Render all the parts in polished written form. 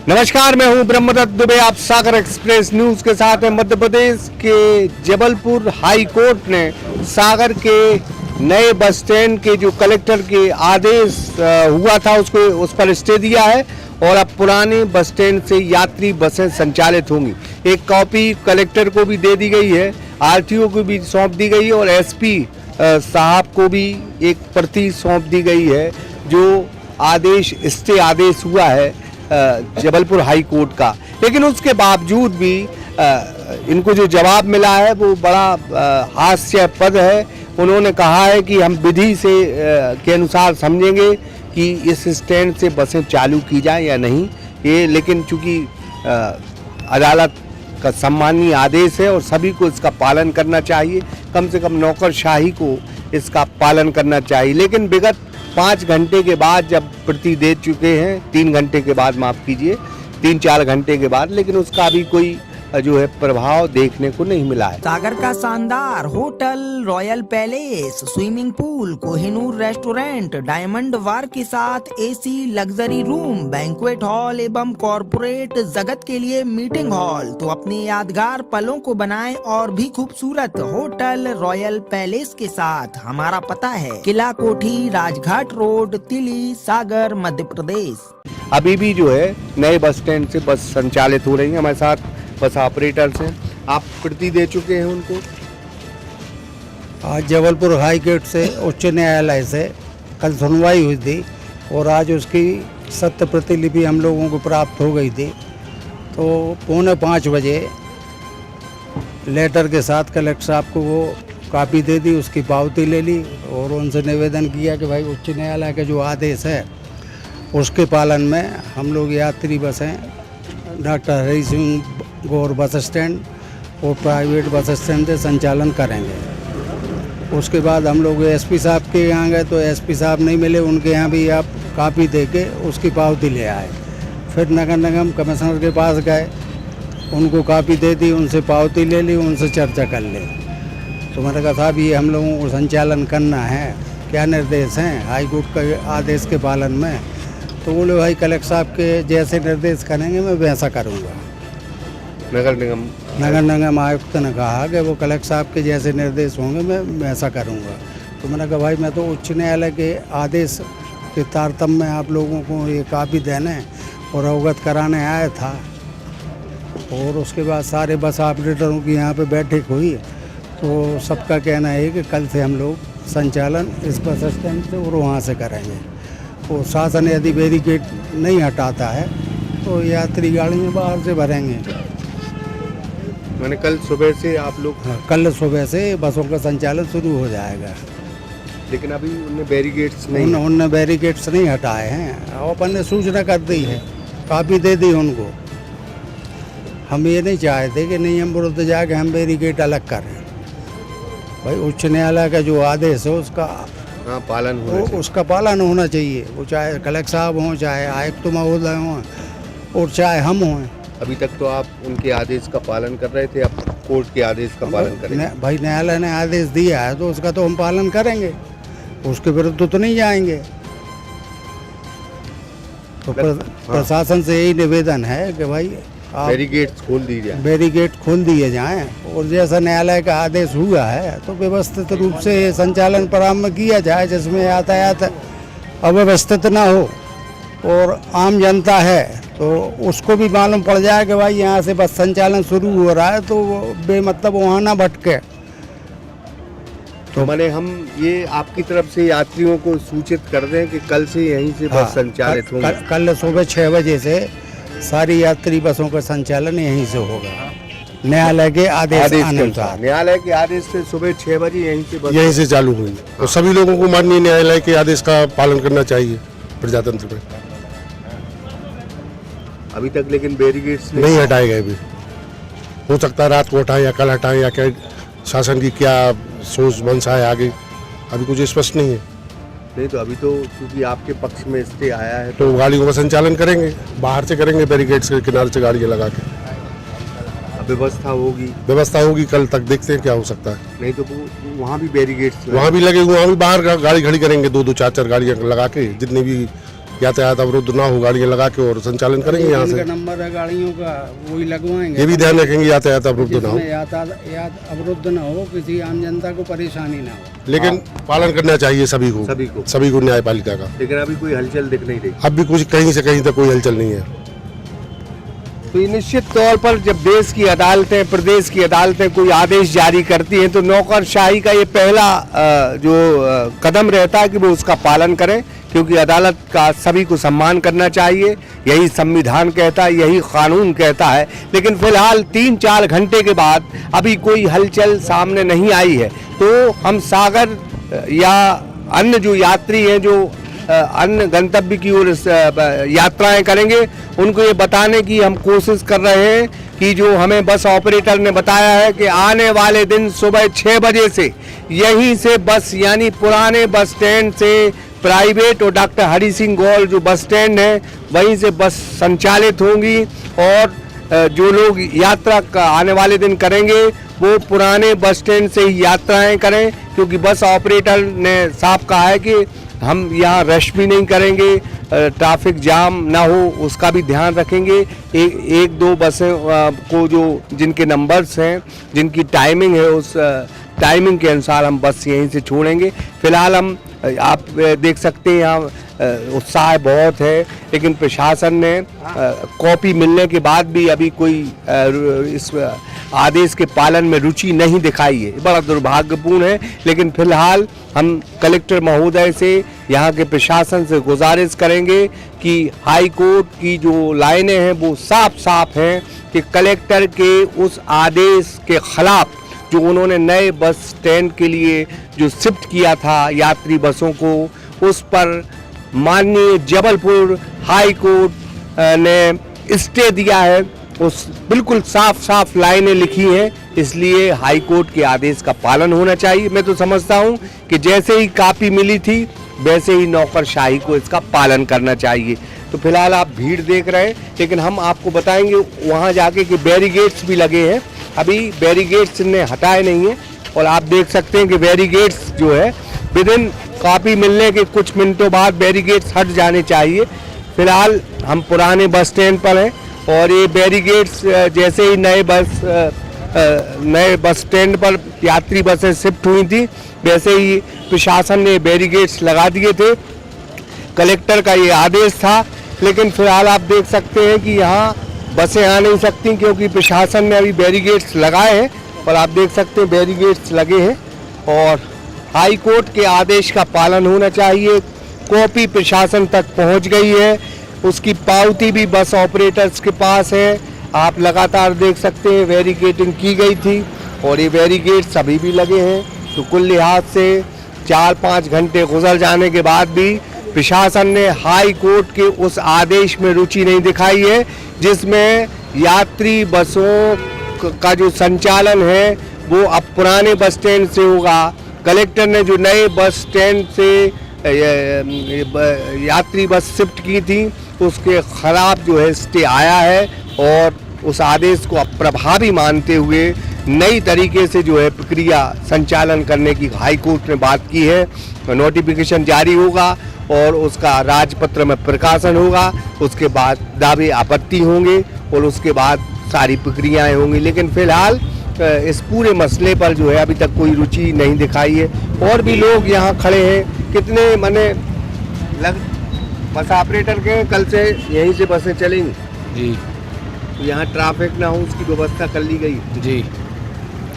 नमस्कार, मैं हूं ब्रह्मदत्त दुबे। आप सागर एक्सप्रेस न्यूज के साथ हैं। मध्य प्रदेश के जबलपुर हाई कोर्ट ने सागर के नए बस स्टैंड के जो कलेक्टर के आदेश हुआ था उसको उस पर स्टे दिया है और अब पुराने बस स्टैंड से यात्री बसें संचालित होंगी। एक कॉपी कलेक्टर को भी दे दी गई है, आरटीओ को भी सौंप दी गई है और एसपी साहब को भी एक प्रति सौंप दी गई है। जो आदेश स्टे आदेश हुआ है जबलपुर हाई कोर्ट का, लेकिन उसके बावजूद भी इनको जो जवाब मिला है वो बड़ा हास्यास्पद है। उन्होंने कहा है कि हम विधि से के अनुसार समझेंगे कि इस स्टैंड से बसें चालू की जाएं या नहीं। ये लेकिन चूंकि अदालत का सम्मानीय आदेश है और सभी को इसका पालन करना चाहिए, कम से कम नौकरशाही को इसका पालन करना चाहिए। लेकिन विगत 5 घंटे के बाद जब प्रति दे चुके हैं, 3 घंटे के बाद, माफ़ कीजिए, 3-4 घंटे के बाद, लेकिन उसका अभी कोई जो है प्रभाव देखने को नहीं मिला है। सागर का शानदार hotel, Royal Palace, swimming pool, Kohinoor restaurant, diamond bar के साथ AC luxury room, banquet hall एवं कॉर्पोरेट जगत के लिए मीटिंग हॉल। तो अपने यादगार पलों को बनाएं और भी खूबसूरत होटल रॉयल पैलेस के साथ। हमारा पता है किला कोठी, राजघाट रोड, तिली, सागर, मध्य प्रदेश। अभी भी जो है नए बस स्टैंड से बस संचालित हो रही है। हमारे साथ बस ऑपरेटर्स हैं। आप प्रति दे चुके हैं उनको? आज जबलपुर हाई कोर्ट से उच्च न्यायालय से कल सुनवाई हुई थी और आज उसकी सत्य प्रतिलिपि हम लोगों को प्राप्त हो गई थी। तो 4:45 बजे लेटर के साथ कलेक्टर साहब को वो कॉपी दे दी, उसकी पावती ले ली और उनसे निवेदन किया कि भाई उच्च न्यायालय का जो आदेश है उसके पालन में हम लोग यात्री बसें डॉक्टर हरी सिंह गौर बस स्टैंड और प्राइवेट बस स्टैंड से संचालन करेंगे। उसके बाद हम लोग एसपी साहब के यहाँ गए तो एसपी साहब नहीं मिले, उनके यहाँ भी आप कॉपी दे के उसकी पावती ले आए। फिर नगर निगम कमिश्नर के पास गए, उनको कॉपी दे दी, उनसे पावती ले ली, उनसे चर्चा कर ली। तो मैंने कहा साहब ये हम लोगों को संचालन करना है, क्या निर्देश हैं हाई कोर्ट के आदेश के पालन में? तो बोले भाई कलेक्टर साहब के जैसे निर्देश करेंगे मैं वैसा करूँगा। नगर निगम आयुक्त ने कहा कि वो कलेक्टर साहब के जैसे निर्देश होंगे मैं वैसा करूँगा। तो मैंने कहा भाई मैं तो उच्च न्यायालय के आदेश के तारतम्य में आप लोगों को ये कॉपी देने और अवगत कराने आया था। और उसके बाद सारे बस ऑपरेटरों की यहाँ पे बैठक हुई तो सबका कहना है कि कल से हम लोग संचालन इस बस स्टैंड से और वहाँ से करेंगे। और शासन यदि बैरिकेड नहीं हटाता है तो यात्री गाड़ी में बाहर से भरेंगे। मैंने कल सुबह से आप लोग? कल सुबह से बसों का संचालन शुरू हो जाएगा। लेकिन अभी उनने बैरिकेड्स नहीं उनने बैरिकेड्स नहीं हटाए हैं और अपन ने सूचना कर दी है, कॉपी दे दी उनको। हम ये नहीं चाहते कि नियम विरुद्ध जाके हम बैरिकेड अलग करें। भाई उच्च न्यायालय का जो आदेश है उसका पालन उसका पालन होना चाहिए। वो चाहे कलेक्टर साहब हों, चाहे आयुक्त महोदय हों और चाहे हम हों। अभी तक तो आप उनके आदेश का पालन कर रहे थे, अब कोर्ट के आदेश का पालन करेंगे? भाई न्यायालय ने आदेश दिया है तो उसका तो हम पालन करेंगे, उसके विरुद्ध तो नहीं जाएंगे। तो प्रशासन से यही निवेदन है कि भाई बैरिकेड खोल दिए जाएं और जैसा न्यायालय का आदेश हुआ है तो व्यवस्थित रूप से संचालन प्रारंभ किया जाए, जिसमें यातायात अव्यवस्थित ना हो और आम जनता है तो उसको भी मालूम पड़ जाए कि भाई यहाँ से बस संचालन शुरू हो रहा है तो बेमतलब वहाँ ना भटके। तो मैंने हम ये आपकी तरफ से यात्रियों को सूचित कर दें कि कल से यहीं से बस संचालित होंगे। कल सुबह 6 बजे से सारी यात्री बसों का संचालन यहीं से होगा न्यायालय के आदेश अनुसार। न्यायालय के आदेश से सुबह 6 बजे यहीं से चालू हुई। तो सभी लोगों को माननीय न्यायालय के आदेश का पालन करना चाहिए प्रजातंत्र में। अभी तक लेकिन बैरिकेड्स नहीं हटाए गए भी। हो सकता है रात को हटाएं या कल हटाएं या क्या शासन की क्या सोच मंशा है आगे, अभी कुछ स्पष्ट नहीं है। नहीं तो अभी तो क्योंकि आपके पक्ष में स्टे आया है तो गाड़ियों का संचालन करेंगे, बाहर से करेंगे, बैरिकेड्स के किनारे से गाड़ियाँ लगा के व्यवस्था होगी। कल तक देखते हैं क्या हो सकता है। नहीं तो वहाँ भी बैरिकेड्स वहाँ भी लगे, वहाँ भी बाहर गाड़ी खड़ी करेंगे, 2-2, 4-4 गाड़ियाँ लगा के जितने भी यातायात अवरुद्ध ना हो, गाड़ियाँ लगा के और संचालन करेंगे यहाँ से। नंबर है गाड़ियों का वही लगवाएंगे। ये भी ध्यान रखेंगे यातायात अवरुद्ध ना हो, यातायात अवरुद्ध ना हो, किसी आम जनता को परेशानी ना हो। लेकिन पालन करना चाहिए सभी को न्यायपालिका का। लेकिन अभी कोई हलचल दिख नहीं रही। अब भी कुछ कहीं से कहीं तक कोई हलचल नहीं है। तो ये निश्चित तौर पर जब देश की अदालतें, प्रदेश की अदालतें कोई आदेश जारी करती हैं तो नौकरशाही का ये पहला जो कदम रहता है कि वो उसका पालन करें, क्योंकि अदालत का सभी को सम्मान करना चाहिए, यही संविधान कहता है, यही कानून कहता है। लेकिन फिलहाल 3-4 घंटे के बाद अभी कोई हलचल सामने नहीं आई है। तो हम सागर या अन्य जो यात्री हैं जो अन्य गंतव्य की ओर यात्राएं करेंगे, उनको ये बताने की हम कोशिश कर रहे हैं कि जो हमें बस ऑपरेटर ने बताया है कि आने वाले दिन सुबह 6 बजे से यहीं से बस, यानी पुराने बस स्टैंड से प्राइवेट और डॉक्टर हरि सिंह गौल जो बस स्टैंड है वहीं से बस संचालित होंगी और जो लोग यात्रा आने वाले दिन करेंगे वो पुराने बस स्टैंड से ही यात्राएं करें, क्योंकि बस ऑपरेटर ने साफ कहा है कि हम यहाँ रश भी नहीं करेंगे, ट्रैफिक जाम ना हो उसका भी ध्यान रखेंगे। एक दो बसें को जो जिनके नंबर्स हैं, जिनकी टाइमिंग है, उस टाइमिंग के अनुसार हम बस यहीं से छोड़ेंगे। फिलहाल हम आप देख सकते हैं यहाँ उत्साह बहुत है, लेकिन प्रशासन ने कॉपी मिलने के बाद भी अभी कोई इस आदेश के पालन में रुचि नहीं दिखाई है। बड़ा दुर्भाग्यपूर्ण है। लेकिन फिलहाल हम कलेक्टर महोदय से, यहाँ के प्रशासन से गुजारिश करेंगे कि हाई कोर्ट की जो लाइनें हैं वो साफ साफ हैं कि कलेक्टर के उस आदेश के खिलाफ जो उन्होंने नए बस स्टैंड के लिए जो शिफ्ट किया था यात्री बसों को, उस पर माननीय जबलपुर हाई कोर्ट ने स्टे दिया है। उस बिल्कुल साफ साफ लाइनें लिखी हैं, इसलिए हाई कोर्ट के आदेश का पालन होना चाहिए। मैं तो समझता हूं कि जैसे ही कॉपी मिली थी वैसे ही नौकरशाही को इसका पालन करना चाहिए। तो फिलहाल आप भीड़ देख रहे हैं, लेकिन हम आपको बताएंगे वहां जाके कि बैरिकेड्स भी लगे हैं, अभी बैरिकेड्स ने हटाए नहीं है। और आप देख सकते हैं कि बैरिकेड्स जो है विदिन कॉपी मिलने के कुछ मिनटों बाद बैरिकेड्स हट जाने चाहिए। फिलहाल हम पुराने बस स्टैंड पर हैं और ये बैरिकेड्स जैसे ही नए बस स्टैंड पर यात्री बसें शिफ्ट हुई थी वैसे ही प्रशासन ने बैरिकेड्स लगा दिए थे। कलेक्टर का ये आदेश था, लेकिन फिलहाल आप देख सकते हैं कि यहाँ बसें आ नहीं सकती क्योंकि प्रशासन ने अभी बैरिकेड्स लगाए हैं। और आप देख सकते हैं बैरिकेड्स लगे हैं और हाई कोर्ट के आदेश का पालन होना चाहिए। कॉपी प्रशासन तक पहुँच गई है, उसकी पावती भी बस ऑपरेटर्स के पास है। आप लगातार देख सकते हैं बैरिकेडिंग की गई थी और ये बैरिकेड्स अभी भी लगे हैं। तो कुल लिहाज से 4-5 घंटे गुजर जाने के बाद भी प्रशासन ने हाई कोर्ट के उस आदेश में रुचि नहीं दिखाई है जिसमें यात्री बसों का जो संचालन है वो अब पुराने बस स्टैंड से होगा। कलेक्टर ने जो नए बस स्टैंड से यात्री बस शिफ्ट की थी उसके खिलाफ जो है स्टे आया है और उस आदेश को अप्रभावी मानते हुए नई तरीके से जो है प्रक्रिया संचालन करने की हाई कोर्ट ने बात की है। नोटिफिकेशन जारी होगा और उसका राजपत्र में प्रकाशन होगा, उसके बाद दावे आपत्ति होंगे और उसके बाद सारी प्रक्रियाएं होंगी। लेकिन फिलहाल इस पूरे मसले पर जो है अभी तक कोई रुचि नहीं दिखाई है। और भी लोग यहाँ खड़े हैं, कितने मने बस ऑपरेटर के कल से यहीं से बसें चलेंगी जी, यहाँ ट्रैफिक ना हो उसकी व्यवस्था कर ली गई जी,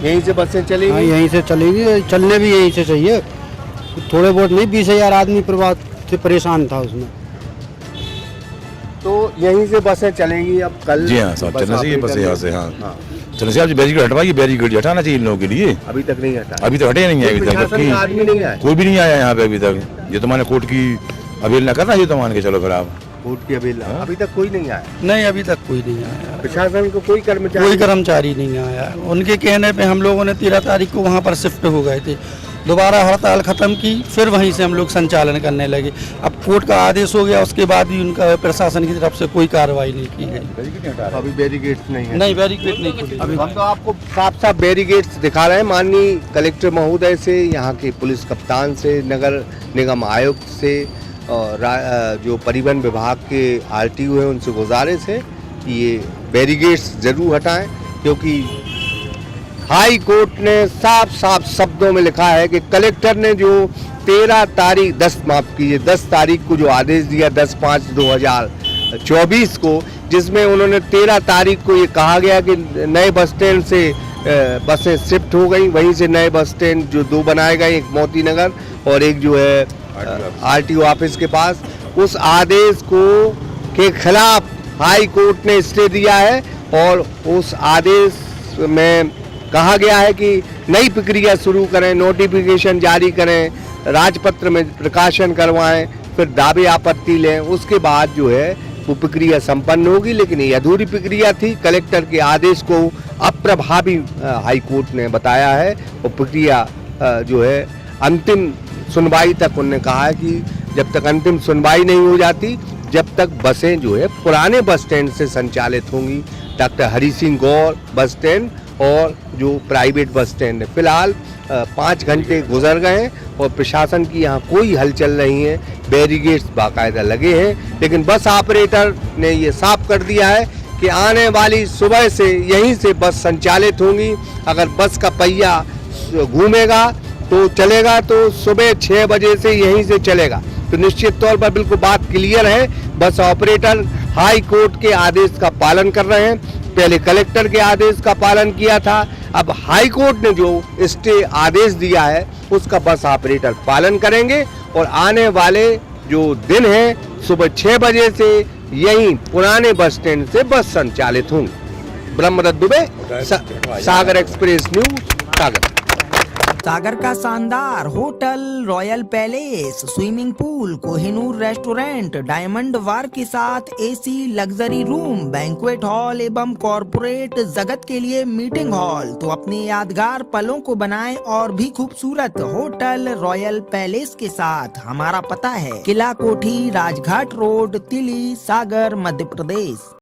यहीं से बसें चलेंगी। हाँ यहीं से चलेगी, चलने भी यहीं से चाहिए। थोड़े बहुत नहीं, 20,000 आदमी प्रभाव से परेशान था उसमें। तो यहीं से बसें चलेंगी अब कल। जी हाँ साहब, चलना चाहिए बस यहाँ से। हाँ चलना चाहिए। बैरिकेड हटवाइए, बैरिकेड हटाना चाहिए इन लोगों के लिए। अभी तक नहीं हटा, अभी तक हटे नहीं है, अभी तक आदमी नहीं आया, कोई भी नहीं आया यहाँ पे अभी तक। ये तो माने कोर्ट की अवहेलना करना, ये तो मान के चलो फिर आप। कोर्ट की अवहेलना, अभी तक कोई नहीं आया। नहीं अभी तक कोई नहीं आया, प्रशासन को कोई कर्मचारी नहीं आया। उनके कहने पे हम लोगों ने 13 तारीख को वहाँ पर शिफ्ट हो गए थे, दोबारा हड़ताल खत्म की, फिर वहीं से हम लोग संचालन करने लगे। अब कोर्ट का आदेश हो गया, उसके बाद भी उनका प्रशासन की तरफ से कोई कार्रवाई नहीं की गई। अभी बैरिकेड्स नहीं है, नहीं बैरिकेड नहीं खुली। अभी हम तो आपको साफ साफ बैरिकेड्स दिखा रहे हैं। माननीय कलेक्टर महोदय से, यहाँ के पुलिस कप्तान से, नगर निगम आयुक्त से, जो परिवहन विभाग के आरटीओ हैं उनसे गुजारिश है कि ये बैरिकेड्स जरूर हटाएं, क्योंकि हाई कोर्ट ने साफ साफ शब्दों में लिखा है कि कलेक्टर ने जो 10 तारीख को जो आदेश दिया 10/5/2024 को, जिसमें उन्होंने 13 तारीख को ये कहा गया कि नए बस स्टैंड से बसें शिफ्ट हो गई, वहीं से नए बस स्टैंड जो 2 बनाए गए, एक मोती नगर और एक जो है आरटीओ ऑफिस के पास, उस आदेश को के खिलाफ हाई कोर्ट ने स्टे दिया है और उस आदेश में कहा गया है कि नई प्रक्रिया शुरू करें, नोटिफिकेशन जारी करें, राजपत्र में प्रकाशन करवाएं, फिर दावे आपत्ति लें, उसके बाद जो है वो प्रक्रिया संपन्न होगी। लेकिन ये अधूरी प्रक्रिया थी, कलेक्टर के आदेश को अप्रभावी हाई कोर्ट ने बताया है और प्रक्रिया जो है अंतिम सुनवाई तक उन्होंने कहा है कि जब तक अंतिम सुनवाई नहीं हो जाती, जब तक बसें जो है पुराने बस स्टैंड से संचालित होंगी, डॉक्टर हरि सिंह गौर बस स्टैंड और जो प्राइवेट बस स्टैंड है। फिलहाल 5 घंटे गुजर गए हैं और प्रशासन की यहाँ कोई हलचल नहीं है, बैरिकेड्स बाकायदा लगे हैं, लेकिन बस ऑपरेटर ने ये साफ कर दिया है कि आने वाली सुबह से यहीं से बस संचालित होंगी। अगर बस का पहिया घूमेगा तो चलेगा, तो सुबह 6 बजे से यहीं से चलेगा। तो निश्चित तौर पर बिल्कुल बात क्लियर है, बस ऑपरेटर हाई कोर्ट के आदेश का पालन कर रहे हैं। पहले कलेक्टर के आदेश का पालन किया था, अब हाई कोर्ट ने जो स्टे आदेश दिया है उसका बस ऑपरेटर पालन करेंगे और आने वाले जो दिन है सुबह 6 बजे से यहीं पुराने बस स्टैंड से बस संचालित होंगे। Brahmadatt Dubey, Sagar express news, Sagar. सागर का शानदार hotel, Royal Palace, swimming pool, Kohinoor restaurant, diamond bar के साथ AC luxury room, banquet hall एवं कॉरपोरेट जगत के लिए मीटिंग हॉल। तो अपने यादगार पलों को बनाएं और भी खूबसूरत होटल रॉयल पैलेस के साथ। हमारा पता है किला कोठी, राजघाट रोड, तिली, सागर, मध्य प्रदेश।